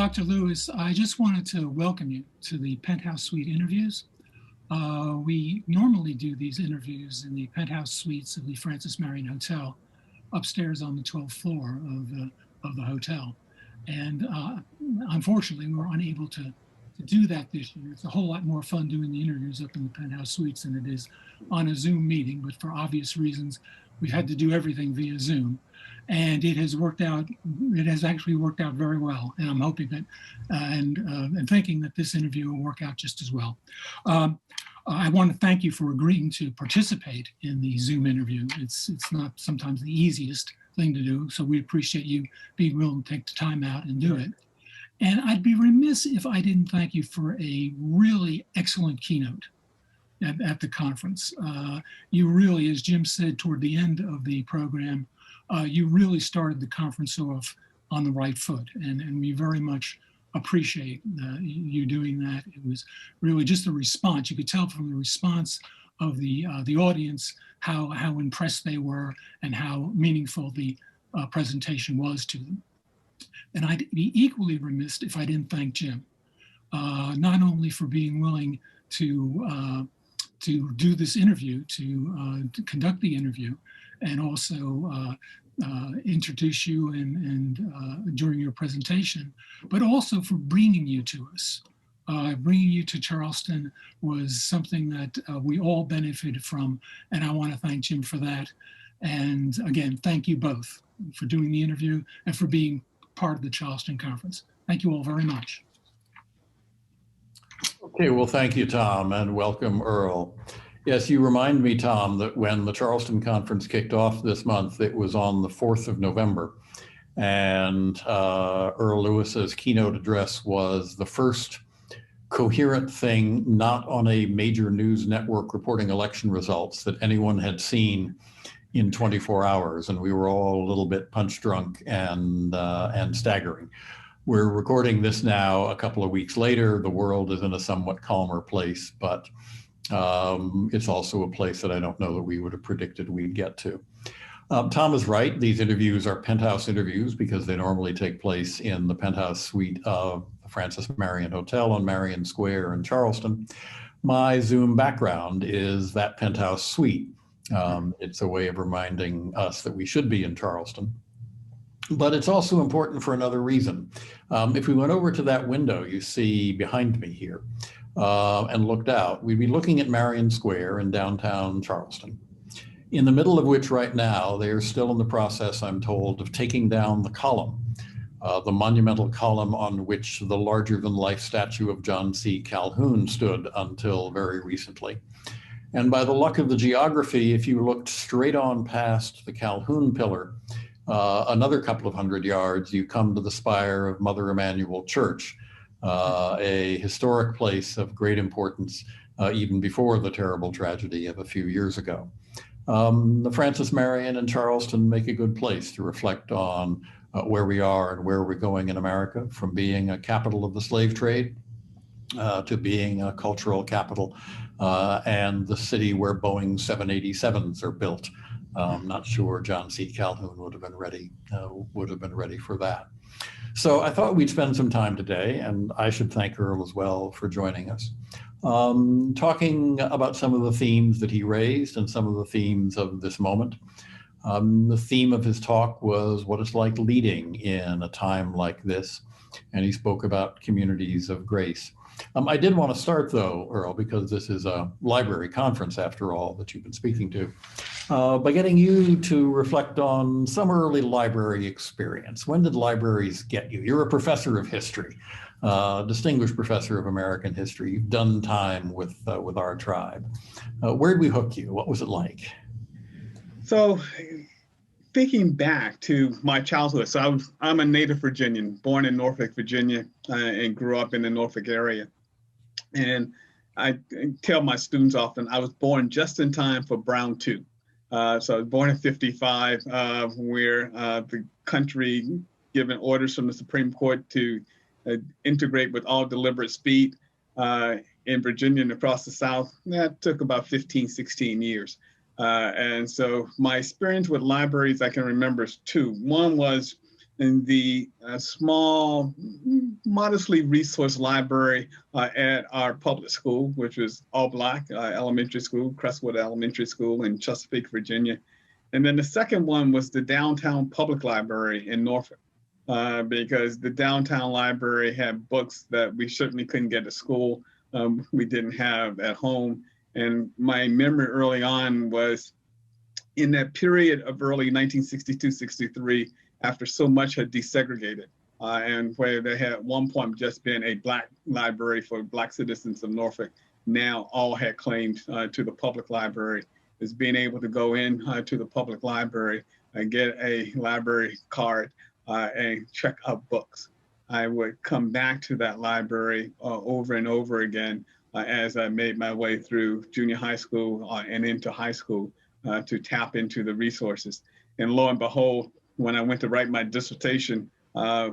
Dr. Lewis, I just wanted to welcome you to the Penthouse Suite interviews. We normally do these interviews in the Penthouse Suites of the Francis Marion Hotel, upstairs on the 12th floor of the hotel. And unfortunately, we were unable to do that this year. It's a whole lot more fun doing the interviews up in the Penthouse Suites than it is on a Zoom meeting, but for obvious reasons, we've had to do everything via Zoom. And it has worked out, it has actually worked out very well. And I'm hoping that, and thinking that this interview will work out just as well. I want to thank you for agreeing to participate in the Zoom interview. It's not sometimes the easiest thing to do, so we appreciate you being willing to take the time out and do it. And I'd be remiss if I didn't thank you for a really excellent keynote at the conference. You really, as Jim said toward the end of the program, you really started the conference off on the right foot, and we very much appreciate you doing that. It was really just the response. You could tell from the response of the audience how impressed they were and how meaningful the presentation was to them. And I'd be equally remiss if I didn't thank Jim, not only for being willing to do this interview, to conduct the interview, and also introduce you and during your presentation, but also for bringing you to us. Bringing you to Charleston was something that we all benefited from, and I want to thank Jim for that. And again, thank you both for doing the interview and for being part of the Charleston Conference. Thank you all very much. Okay, well, thank you, Tom, and welcome, Earl. Yes, you remind me, Tom, that when the Charleston Conference kicked off this month, it was on the 4th of November. And Earl Lewis's keynote address was the first coherent thing not on a major news network reporting election results that anyone had seen in 24 hours. And we were all a little bit punch drunk and staggering. We're recording this now a couple of weeks later. The world is in a somewhat calmer place, but it's also a place that I don't know that we would have predicted we'd get to. Tom is right. These interviews are Penthouse interviews because they normally take place in the Penthouse suite of the Francis Marion Hotel on Marion Square in Charleston. My Zoom background is that Penthouse suite. It's a way of reminding us that we should be in Charleston. But it's also important for another reason. If we went over to that window you see behind me here and looked out, we'd be looking at Marion Square in downtown Charleston, in the middle of which right now they are still in the process, I'm told, of taking down the column, the monumental column on which the larger-than-life statue of John C. Calhoun stood until very recently. And by the luck of the geography, if you looked straight on past the Calhoun pillar, another couple of hundred yards, you come to the spire of Mother Emanuel Church, a historic place of great importance even before the terrible tragedy of a few years ago. The Francis Marion and Charleston make a good place to reflect on where we are and where we're going in America, from being a capital of the slave trade to being a cultural capital and the city where Boeing 787s are built. Not sure John C. Calhoun would have been ready for that. So I thought we'd spend some time today, and I should thank Earl as well for joining us, talking about some of the themes that he raised and some of the themes of this moment. The theme of his talk was what it's like leading in a time like this, and he spoke about communities of grace. I did want to start, though, Earl, because this is a library conference, after all, that you've been speaking to, by getting you to reflect on some early library experience. When did libraries get you? You're a professor of history, distinguished professor of American history. You've done time with our tribe. Where'd we hook you? What was it like? So, thinking back to my childhood, so I'm a native Virginian, born in Norfolk, Virginia, and grew up in the Norfolk area. And I tell my students often, I was born just in time for Brown 2. So I was born in 55, where the country given orders from the Supreme Court to integrate with all deliberate speed in Virginia and across the South. That took about 15, 16 years. And so my experience with libraries, I can remember is two. One was in the small, modestly resourced library at our public school, which was all Black elementary school, Crestwood Elementary School in Chesapeake, Virginia. And then the second one was the downtown public library in Norfolk, because the downtown library had books that we certainly couldn't get at school, we didn't have at home. And my memory early on was in that period of early 1962-63, after so much had desegregated, and where there had at one point just been a Black library for Black citizens of Norfolk, now all had claimed to the public library, is being able to go in to the public library and get a library card and check out books. I would come back to that library over and over again as I made my way through junior high school and into high school to tap into the resources. And lo and behold, when I went to write my dissertation,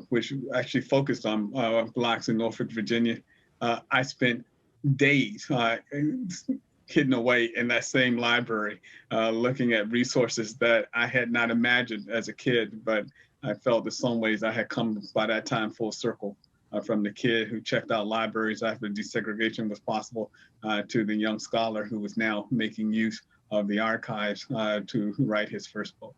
which actually focused on Blacks in Norfolk, Virginia, I spent days hidden away in that same library, looking at resources that I had not imagined as a kid, but I felt in some ways I had come by that time full circle from the kid who checked out libraries after desegregation was possible to the young scholar who was now making use of the archives to write his first book.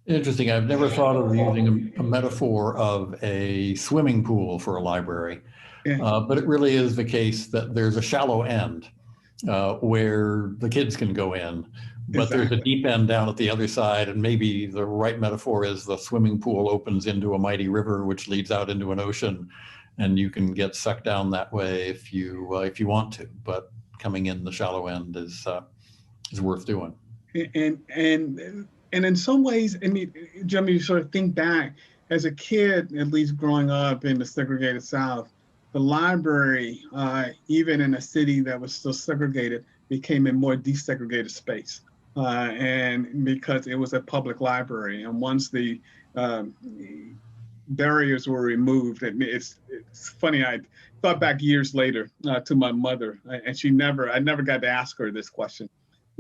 Interesting. I've never thought of using a metaphor of a swimming pool for a library, but it really is the case that there's a shallow end where the kids can go in, but exactly. There's a deep end down at the other side, and maybe the right metaphor is the swimming pool opens into a mighty river which leads out into an ocean, and you can get sucked down that way if you want to. But coming in the shallow end is worth doing. And in some ways, I mean, Jim, you sort of think back as a kid, at least growing up in the segregated South, the library, even in a city that was still segregated, became a more desegregated space. And because it was a public library, and once the barriers were removed, it's funny, I thought back years later to my mother, and I never got to ask her this question.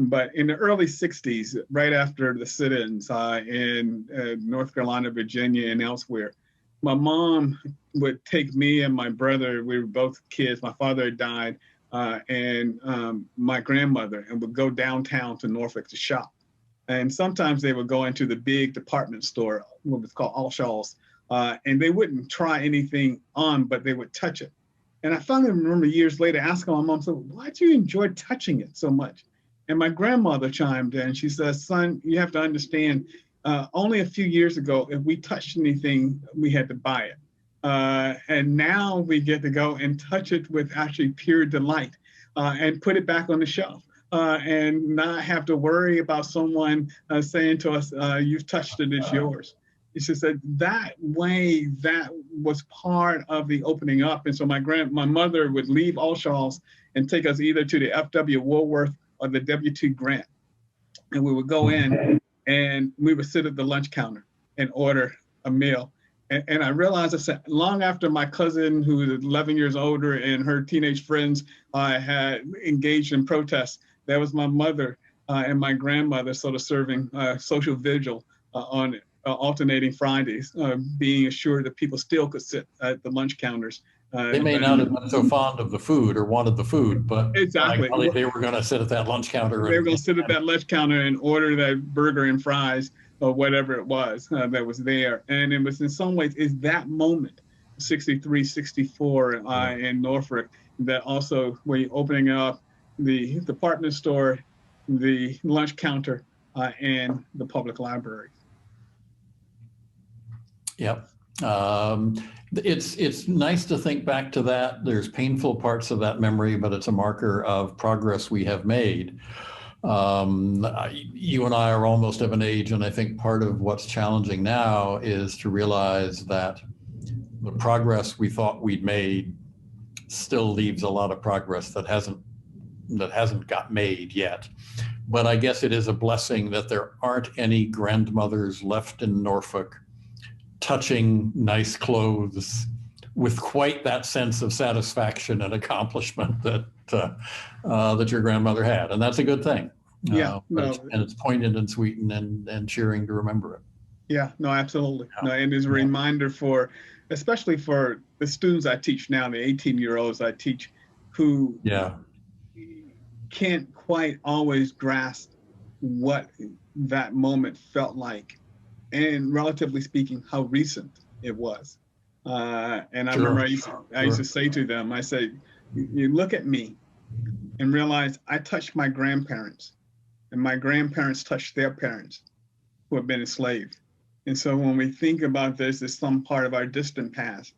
But in the early 60s, right after the sit-ins in North Carolina, Virginia, and elsewhere, my mom would take me and my brother, we were both kids, my father had died, and my grandmother, and would go downtown to Norfolk to shop. And sometimes they would go into the big department store, what was called Allshaw's, and they wouldn't try anything on, but they would touch it. And I finally remember years later asking my mom, so why do you enjoy touching it so much? And my grandmother chimed in. She says, son, you have to understand, only a few years ago, if we touched anything, we had to buy it. And now we get to go and touch it with actually pure delight and put it back on the shelf and not have to worry about someone saying to us, you've touched it, it's yours. She said that way, that was part of the opening up. And so my mother would leave Allshaw's and take us either to the F.W. Woolworth or the W.T. Grant. And we would go in and we would sit at the lunch counter and order a meal. And I realized, I said, long after my cousin, who was 11 years older, and her teenage friends had engaged in protests, that was my mother and my grandmother sort of serving social vigil on alternating Fridays, being assured that people still could sit at the lunch counters. They may not have been so fond of the food or wanted the food, but exactly, they were going to sit at that lunch counter. They were going to sit at that lunch counter and order that burger and fries or whatever it was that was there. And it was in some ways is that moment, 63, 64 in Norfolk, that also when you're opening up the department store, the lunch counter, and the public library. Yep. It's nice to think back to that. There's painful parts of that memory, but it's a marker of progress we have made. You and I are almost of an age, and I think part of what's challenging now is to realize that the progress we thought we'd made still leaves a lot of progress that hasn't got made yet. But I guess it is a blessing that there aren't any grandmothers left in Norfolk touching nice clothes with quite that sense of satisfaction and accomplishment that that your grandmother had, and that's a good thing. Yeah, and it's poignant and sweet and cheering to remember it. Yeah, no, absolutely. Yeah. No, and it's a reminder for, especially for the students I teach now, the 18-year-olds I teach, who Yeah. can't quite always grasp what that moment felt like, and relatively speaking, how recent it was. And I remember I used to say to them, I say, you look at me and realize I touched my grandparents, and my grandparents touched their parents who have been enslaved. And so when we think about this as some part of our distant past.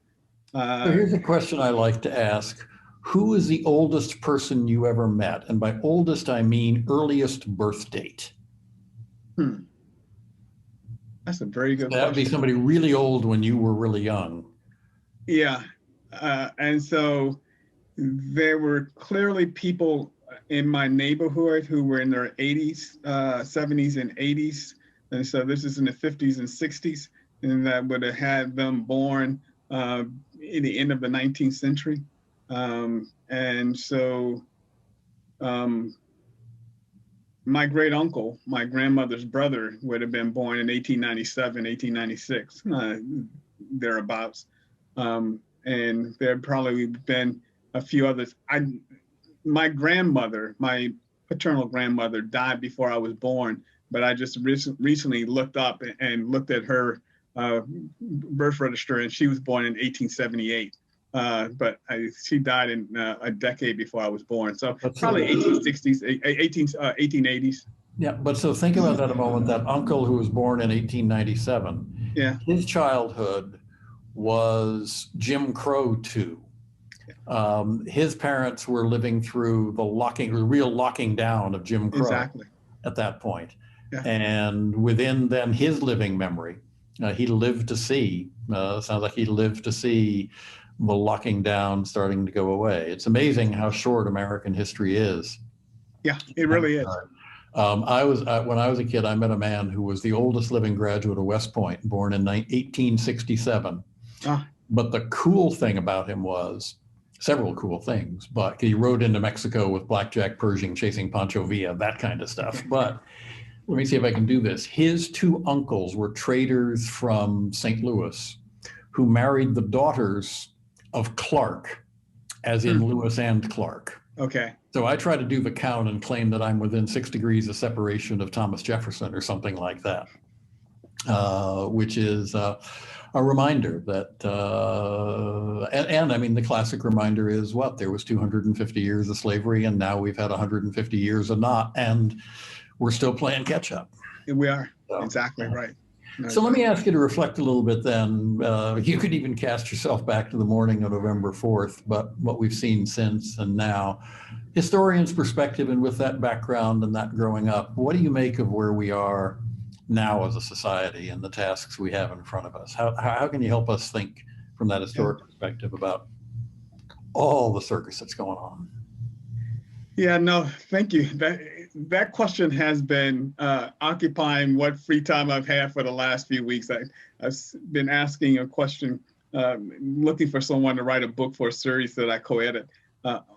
So here's a question I like to ask. Who is the oldest person you ever met? And by oldest, I mean earliest birth date. That's a very good question. That would be somebody really old when you were really young. Yeah. And so there were clearly people in my neighborhood who were in their 80s, 70s, and 80s. And so this is in the 50s and 60s, and that would have had them born in the end of the 19th century. And so my great uncle, my grandmother's brother, would have been born in 1897, 1896, thereabouts. And there had probably been a few others. My grandmother, my paternal grandmother, died before I was born, but I just recently looked up and looked at her birth register, and she was born in 1878. But she died in a decade before I was born. So probably 1860s, 1880s. Yeah, but so think about that a moment. That uncle who was born in 1897, yeah, his childhood was Jim Crow too. His parents were living through the real locking down of Jim Crow exactly. At that point. Yeah. And within then his living memory, he lived to see, sounds like he lived to see the locking down starting to go away. It's amazing how short American history is. Yeah, it really is. When I was a kid, I met a man who was the oldest living graduate of West Point, born in 1867. But the cool thing about him was, several cool things, but he rode into Mexico with blackjack Pershing, chasing Pancho Villa, that kind of stuff. But let me see if I can do this. His two uncles were traders from St. Louis who married the daughters of Clark, as in Lewis and Clark. Okay. So I try to do the count and claim that I'm within 6 degrees of separation of Thomas Jefferson or something like that, which is a reminder that, and I mean, the classic reminder is what? There was 250 years of slavery, and now we've had 150 years of not, and we're still playing catch up. We are, so, exactly right. So let me ask you to reflect a little bit then. You could even cast yourself back to the morning of November 4th, but what we've seen since and now. Historian's perspective, and with that background and that growing up, what do you make of where we are now as a society and the tasks we have in front of us? How can you help us think from that historic perspective about all the circus that's going on? Yeah, no, thank you. That question has been occupying what free time I've had for the last few weeks. I've been asking a question, looking for someone to write a book for a series that I co-edit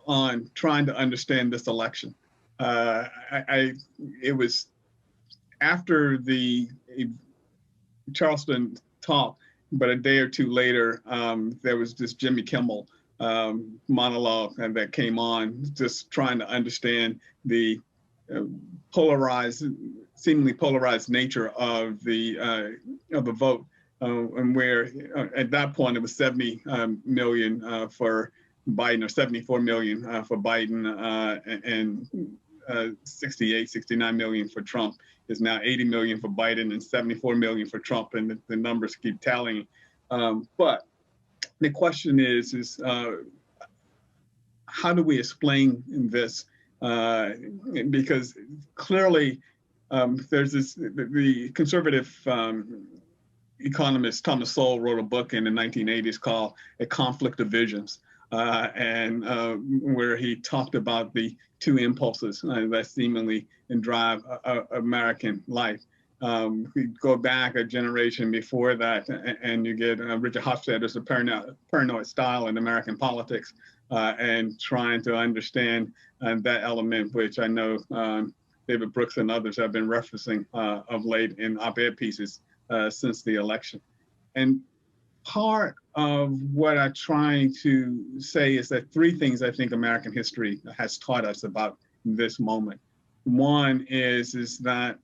on trying to understand this election. It was after the Charleston talk, but a day or two later, there was this Jimmy Kimmel monologue that came on, just trying to understand the seemingly polarized nature of the vote, and where at that point it was 70 million for Biden, or 74 million for Biden, and 69 million for Trump. Is now 80 million for Biden and 74 million for Trump, and the numbers keep tallying. But the question is how do we explain this? Because clearly there's the conservative economist Thomas Sowell wrote a book in the 1980s called A Conflict of Visions, and where he talked about the two impulses that seemingly drive American life. We go back a generation before that, and you get Richard Hofstadter's paranoid style in American politics, and trying to understand that element, which I know David Brooks and others have been referencing of late in op-ed pieces, since the election. And part of what I'm trying to say is that three things I think American history has taught us about this moment. One is that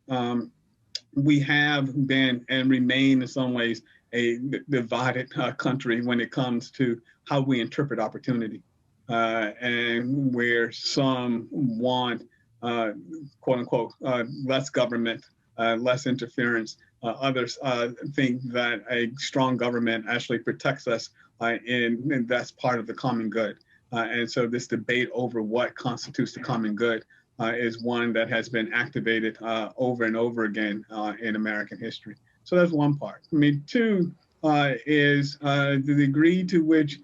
we have been and remain in some ways a divided country when it comes to how we interpret opportunity, and where some want, quote unquote, less government, less interference. Others think that a strong government actually protects us, and that's part of the common good. And so this debate over what constitutes the common good is one that has been activated over and over again in American history. So that's one part. I mean, two is the degree to which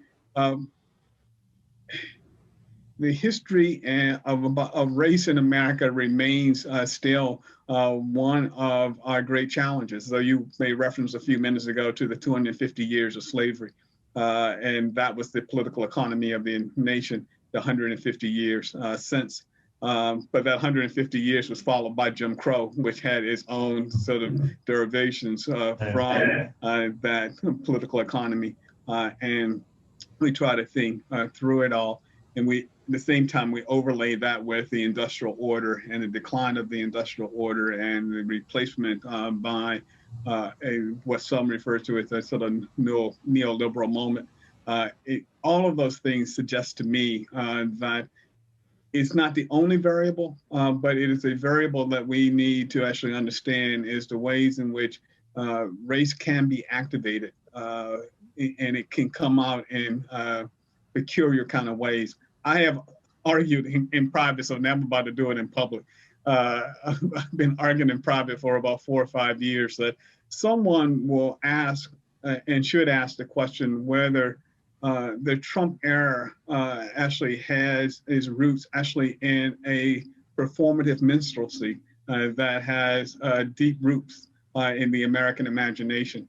the history of race in America remains still one of our great challenges. So you made reference a few minutes ago to the 250 years of slavery, and that was the political economy of the nation, the 150 years since. But that 150 years was followed by Jim Crow, which had its own sort of derivations from that political economy. And we try to think through it all. And at the same time, we overlay that with the industrial order and the decline of the industrial order and the replacement by what some refer to as a sort of neoliberal moment. All of those things suggest to me that it's not the only variable, but it is a variable that we need to actually understand is the ways in which race can be activated, and it can come out in peculiar kind of ways. I have argued in private, so now I'm about to do it in public. I've been arguing in private for about 4 or 5 years that someone will ask and should ask the question whether the Trump era actually has its roots actually in a performative minstrelsy that has deep roots in the American imagination.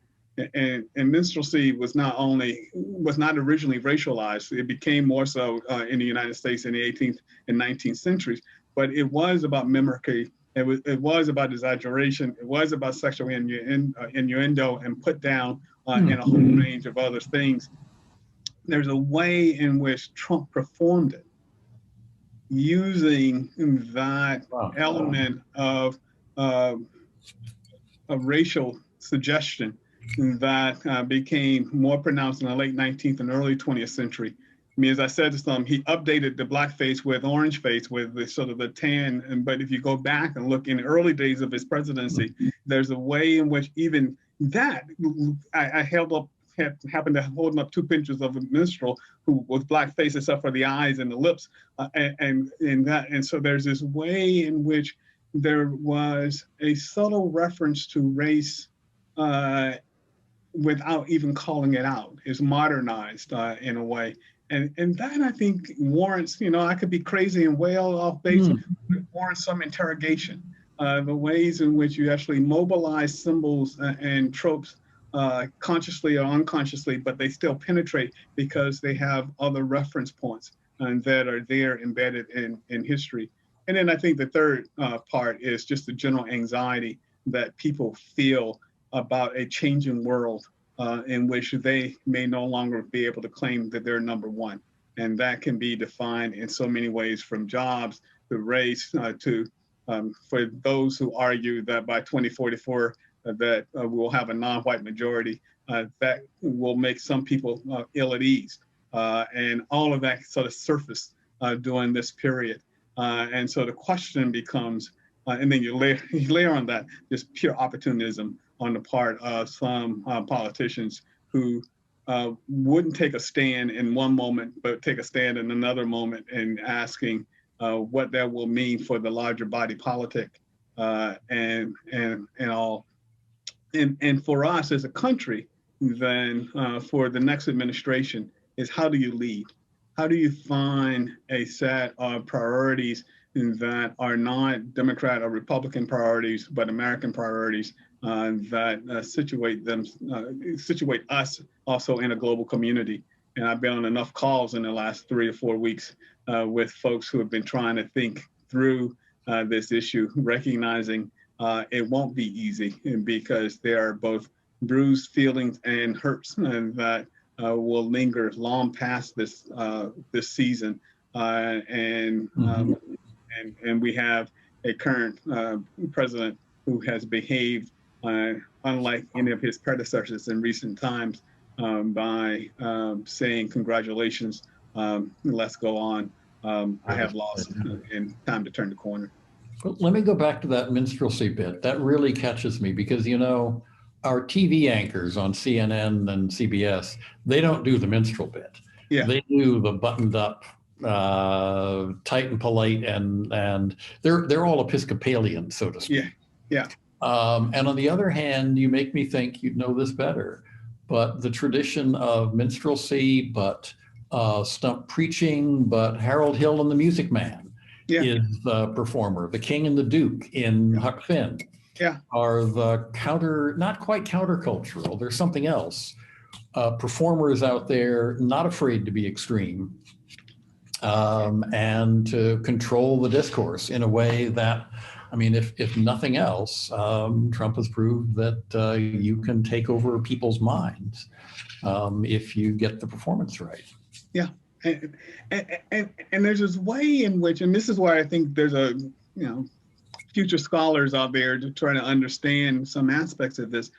And minstrelsy was not originally racialized. It became more so in the United States in the 18th and 19th centuries, but it was about mimicry. It was about exaggeration. It was about sexual innuendo and put down and a whole range of other things. There's a way in which Trump performed it, using that element of racial suggestion that became more pronounced in the late 19th and early 20th century. I mean, as I said to some, he updated the blackface with orange face with the sort of the tan. But if you go back and look in the early days of his presidency, there's a way in which even that, I happened to hold up 2 pictures of a minstrel who was blackface except for the eyes and the lips, and so there's this way in which there was a subtle reference to race without even calling it out. It's modernized in a way, and that I think warrants, I could be crazy and way off base, but warrants some interrogation. The ways in which you actually mobilize symbols and tropes consciously or unconsciously, but they still penetrate because they have other reference points that are there embedded in history. And then I think the third part is just the general anxiety that people feel about a changing world in which they may no longer be able to claim that they're number one. And that can be defined in so many ways, from jobs to race to, for those who argue that by 2044, that we'll have a non-white majority, that will make some people ill at ease. And all of that sort of surfaced during this period. And so the question becomes, and then you layer on that, just pure opportunism on the part of some politicians who wouldn't take a stand in one moment, but take a stand in another moment and asking what that will mean for the larger body politic and all. And for us as a country, then for the next administration is, how do you lead? How do you find a set of priorities that are not Democrat or Republican priorities, but American priorities that situate us also in a global community? And I've been on enough calls in the last 3 or 4 weeks with folks who have been trying to think through this issue, recognizing it won't be easy, because there are both bruised feelings and hurts that will linger long past this season, and we have a current president who has behaved unlike any of his predecessors in recent times, by saying congratulations, let's go on. I have lost, and time to turn the corner. Well, let me go back to that minstrelsy bit. That really catches me because, you know, our TV anchors on CNN and CBS, they don't do the minstrel bit. Yeah. They do the buttoned up, tight and polite, and they're all Episcopalian, so to speak. Yeah. And on the other hand, you make me think you'd know this better, but the tradition of minstrelsy, but stump preaching, but Harold Hill and the Music Man is the performer. The King and the Duke in Huck Finn are the not quite countercultural, there's something else. Performers out there not afraid to be extreme, and to control the discourse in a way that, I mean, if nothing else, Trump has proved that you can take over people's minds if you get the performance right. Yeah. And there's this way in which, and this is why I think there's future scholars out there to try to understand some aspects of this.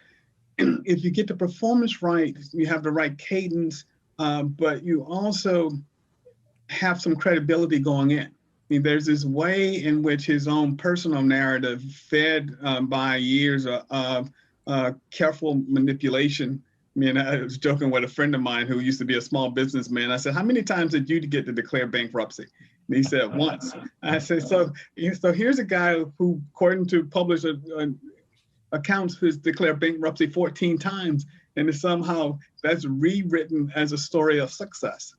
If you get the performance right, you have the right cadence, but you also have some credibility going in. I mean, there's this way in which his own personal narrative, fed by years of careful manipulation. I mean, I was joking with a friend of mine who used to be a small businessman. I said, "How many times did you get to declare bankruptcy?" And he said, "Once." I said, so here's a guy who, according to published accounts, has declared bankruptcy 14 times, and somehow that's rewritten as a story of success.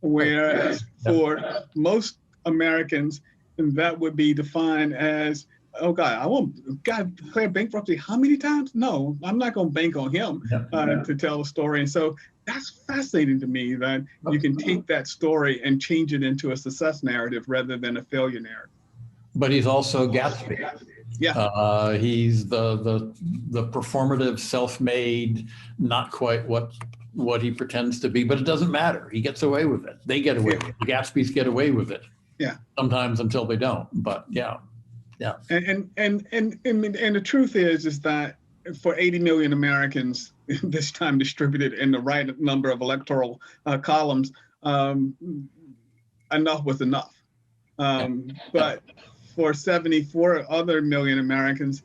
Whereas for most Americans, that would be defined as, oh God, I won't declare bankruptcy how many times? No, I'm not going to bank on him to tell the story. And so that's fascinating to me, that you can take that story and change it into a success narrative rather than a failure narrative. But he's also Gatsby. Yeah. He's the performative, self-made, not quite what he pretends to be, but it doesn't matter. He gets away with it. They get away with it. The Gatsbys get away with it. Yeah. Sometimes until they don't, but yeah. And the truth is that for 80 million Americans, this time distributed in the right number of electoral columns, enough was enough. But for 74 other million Americans,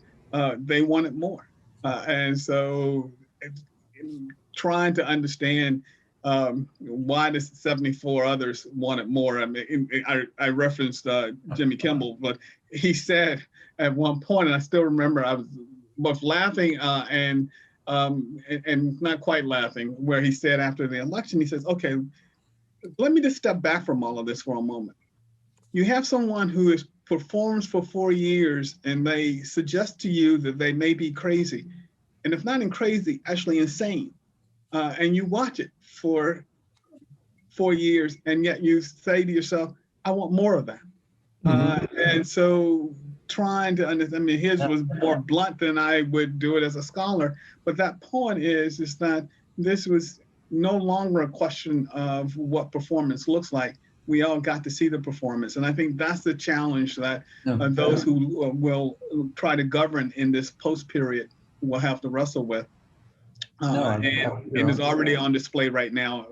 they wanted more. And so trying to understand why the 74 others wanted more. I mean, I referenced Jimmy Kimmel, but he said at one point, and I still remember, I was both laughing and not quite laughing, where he said after the election, he says, "Okay, let me just step back from all of this for a moment. You have someone who performs for 4 years, and they suggest to you that they may be crazy, and if not in crazy, actually insane. And you watch it for 4 years, and yet you say to yourself, I want more of that." And so trying to understand, I mean, his was more blunt than I would do it as a scholar, but that point is that this was no longer a question of what performance looks like. We all got to see the performance. And I think that's the challenge that those who will try to govern in this post period will have to wrestle with. And it's already on display right now,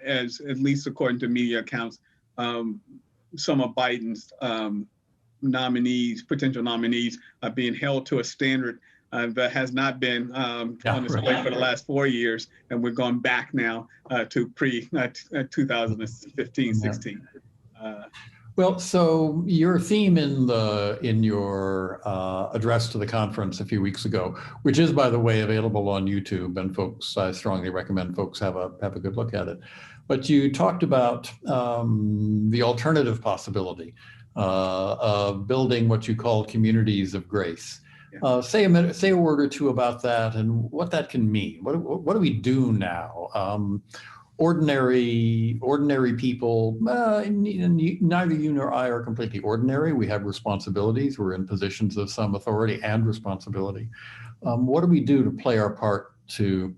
as at least according to media accounts, some of Biden's potential nominees, are being held to a standard that has not been on display for the last 4 years, and we're going back now to pre-2015-16. Well, so your theme in your address to the conference a few weeks ago, which is, by the way, available on YouTube, and folks, I strongly recommend folks have a good look at it. But you talked about the alternative possibility of building what you call communities of grace. Say a word or two about that and what that can mean. What do we do now? ordinary people. Neither you nor I are completely ordinary. We have responsibilities. We're in positions of some authority and responsibility. What do we do to play our part to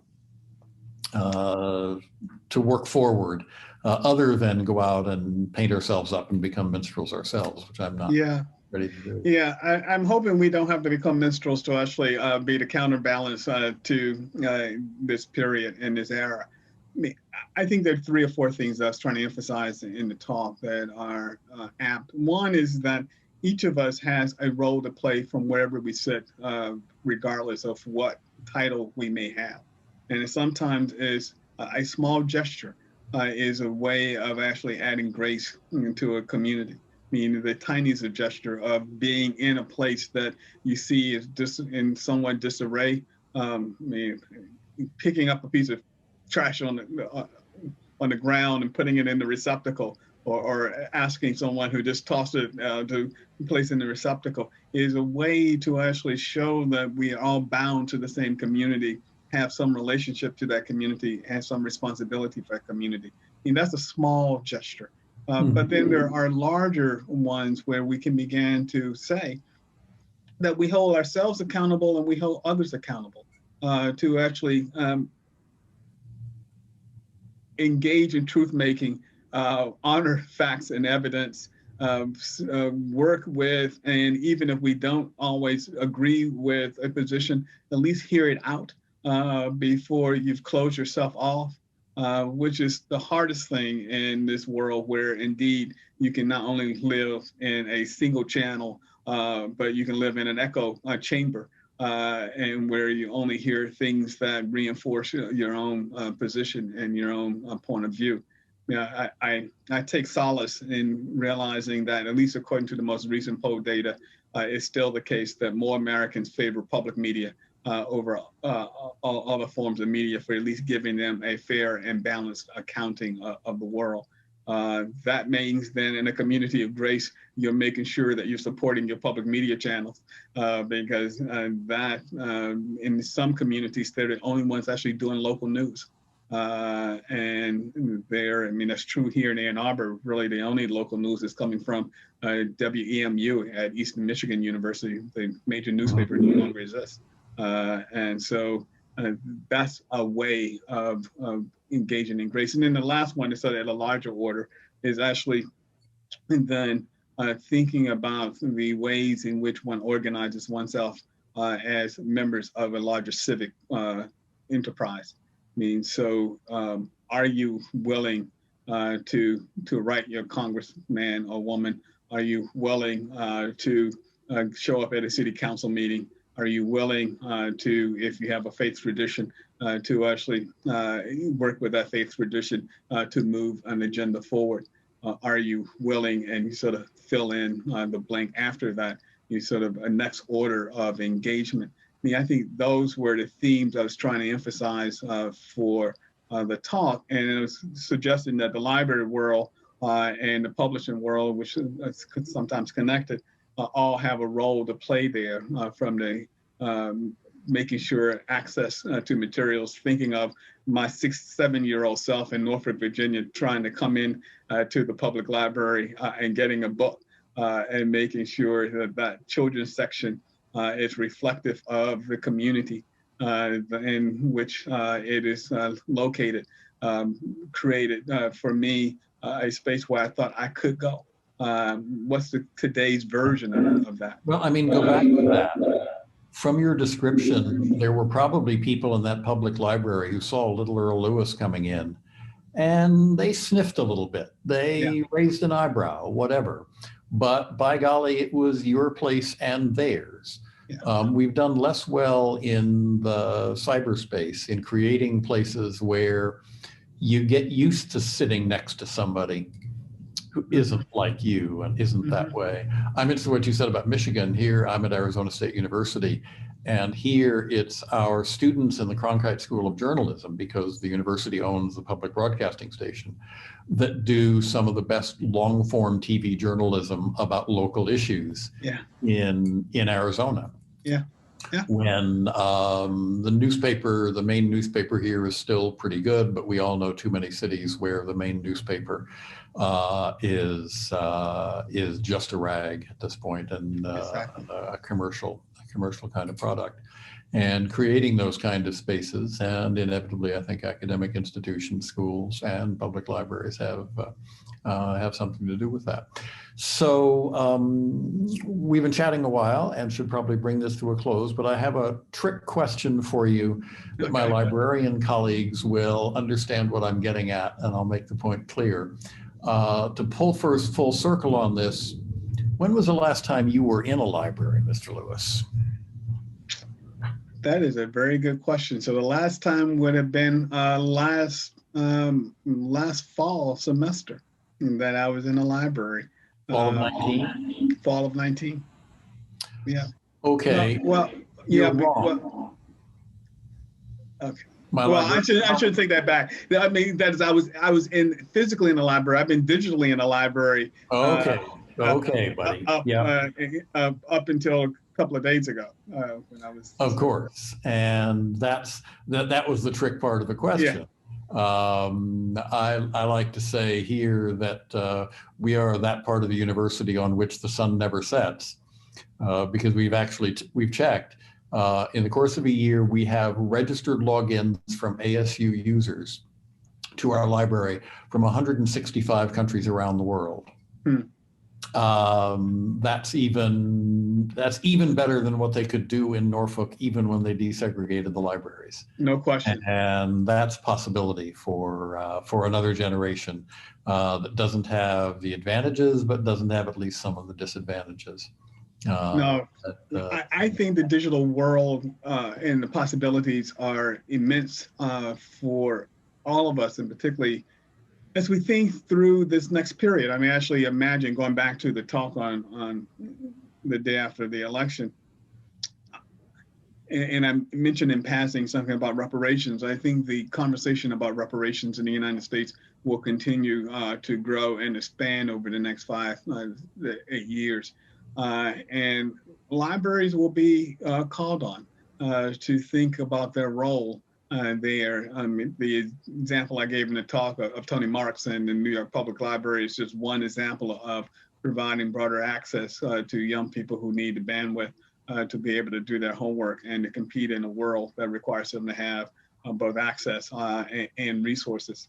work forward, other than go out and paint ourselves up and become minstrels ourselves, which I'm not ready to do. Yeah, I'm hoping we don't have to become minstrels to actually be the counterbalance to this period and this era. I think there are 3 or 4 things I was trying to emphasize in the talk that are apt. One is that each of us has a role to play from wherever we sit, regardless of what title we may have. And it sometimes is a small gesture is a way of actually adding grace into a community. Meaning the tiniest gesture of being in a place that you see is in somewhat disarray. Picking up a piece of trash on the ground and putting it in the receptacle, or asking someone who just tossed it to place in the receptacle, is a way to actually show that we are all bound to the same community, have some relationship to that community, have some responsibility for that community. That's a small gesture. But then there are larger ones where we can begin to say that we hold ourselves accountable and we hold others accountable to actually engage in truth making, honor facts and evidence, work with, and even if we don't always agree with a position, at least hear it out before you've closed yourself off, which is the hardest thing in this world, where indeed you can not only live in a single channel, but you can live in an echo chamber, and where you only hear things that reinforce your own position and your own point of view. I take solace in realizing that, at least according to the most recent poll data, it's still the case that more Americans favor public media over all other forms of media, for at least giving them a fair and balanced accounting of the world. That means then, in a community of grace, you're making sure that you're supporting your public media channels, because that in some communities, they're the only ones actually doing local news. And that's true here in Ann Arbor. Really, the only local news is coming from WEMU at Eastern Michigan University. The major newspaper no longer exists. And so that's a way of engaging in grace. And then the last one is sort of at a larger order, is actually then thinking about the ways in which one organizes oneself as members of a larger civic enterprise. So are you willing to write your congressman or woman? Are you willing to show up at a city council meeting? Are you willing to, if you have a faith tradition, to actually work with that faith tradition to move an agenda forward? Are you willing, and you sort of fill in the blank after that, you sort of a next order of engagement. I think those were the themes I was trying to emphasize for the talk, and it was suggesting that the library world and the publishing world, which is sometimes connected, all have a role to play there, from the making sure access to materials, thinking of my 7-year-old self in Norfolk, Virginia, trying to come in to the public library and getting a book, and making sure that that children's section is reflective of the community in which it is located, created for me a space where I thought I could go. What's today's version of that? Well, go back to that. From your description, there were probably people in that public library who saw little Earl Lewis coming in, and they sniffed a little bit. They raised an eyebrow, whatever. But by golly, it was your place and theirs. We've done less well in the cyberspace in creating places where you get used to sitting next to somebody who isn't like you and isn't that way. I'm interested in what you said about Michigan. Here, I'm at Arizona State University, and here it's our students in the Cronkite School of Journalism, because the university owns the public broadcasting station, that do some of the best long-form TV journalism about local issues in Arizona. Yeah. when the main newspaper here is still pretty good, but we all know too many cities where the main newspaper is just a rag at this point, and Exactly. a commercial kind of product. And creating those kind of spaces, and inevitably, I think academic institutions, schools, and public libraries have something to do with that. So we've been chatting a while and should probably bring this to a close, but I have a trick question for you that my librarian colleagues will understand what I'm getting at, and I'll make the point clear. To pull first full circle on this, when was the last time you were in a library, Mr. Lewis? That is a very good question. So the last time would have been last fall semester that I was in a library. Fall of 19? Fall of 19. Yeah. Okay. Well, You're yeah. wrong. Well, okay. I should take that back. I mean, that is, I was physically in the library. I've been digitally in the library. Okay. Buddy. Up until a couple of days ago when I was. Of course, and that was the trick part of the question. Yeah. I like to say here that we are that part of the university on which the sun never sets, because we've checked. In the course of a year, we have registered logins from ASU users to our library from 165 countries around the world. That's even better than what they could do in Norfolk, even when they desegregated the libraries. No question. And that's possibility for another generation that doesn't have the advantages, but doesn't have at least some of the disadvantages. I think the digital world and the possibilities are immense for all of us, and particularly as we think through this next period. I mean, actually imagine going back to the talk on the day after the election, and I mentioned in passing something about reparations. I think the conversation about reparations in the United States will continue to grow and expand over the next 8 years. And libraries will be called on to think about their role there. The example I gave in the talk of Tony Marks and the New York Public Library is just one example of providing broader access to young people who need the bandwidth to be able to do their homework and to compete in a world that requires them to have both access and resources.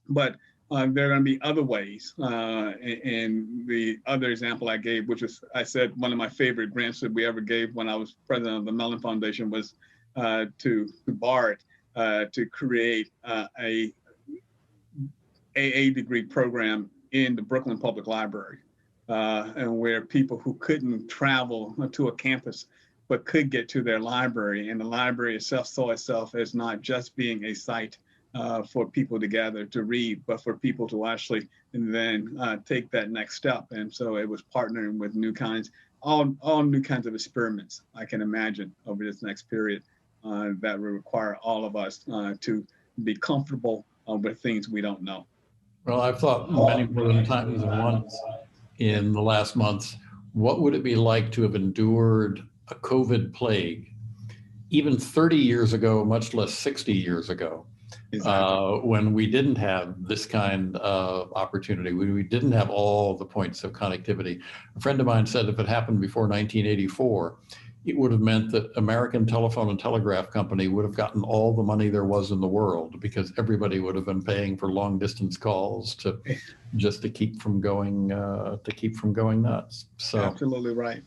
But there are going to be other ways. And the other example I gave, which was, I said, one of my favorite grants that we ever gave when I was president of the Mellon Foundation, was to BARD to create a AA degree program in the Brooklyn Public Library, and where people who couldn't travel to a campus but could get to their library, and the library itself saw itself as not just being a site for people to gather to read, but for people to actually then take that next step. And so it was partnering with all new kinds of experiments I can imagine over this next period that will require all of us to be comfortable with things we don't know. Well, I've thought many more times than once in the last months, what would it be like to have endured a COVID plague even 30 years ago, much less 60 years ago? Exactly. When we didn't have this kind of opportunity, we didn't have all the points of connectivity. A friend of mine said if it happened before 1984, it would have meant that American Telephone and Telegraph Company would have gotten all the money there was in the world, because everybody would have been paying for long distance calls to keep from going nuts. So absolutely right.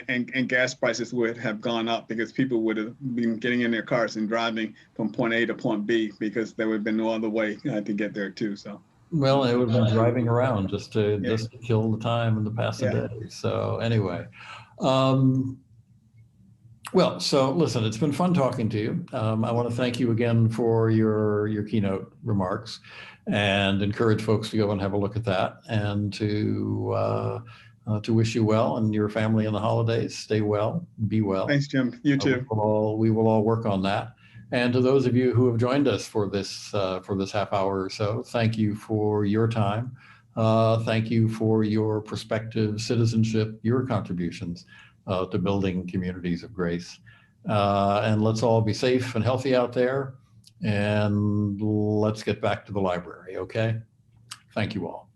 And gas prices would have gone up because people would have been getting in their cars and driving from point A to point B because there would have been no other way to get there too. So. Well, they would have been driving around just to kill the time and to pass the day. So anyway, so listen, it's been fun talking to you. I want to thank you again for your keynote remarks, and encourage folks to go and have a look at that, and to wish you well and your family in the holidays. Stay well, be well. Thanks, Jim. You too. We will all work on that. And to those of you who have joined us for this half hour or so, thank you for your time. Thank you for your prospective citizenship, your contributions. to building communities of grace. And let's all be safe and healthy out there. And let's get back to the library, okay? Thank you all.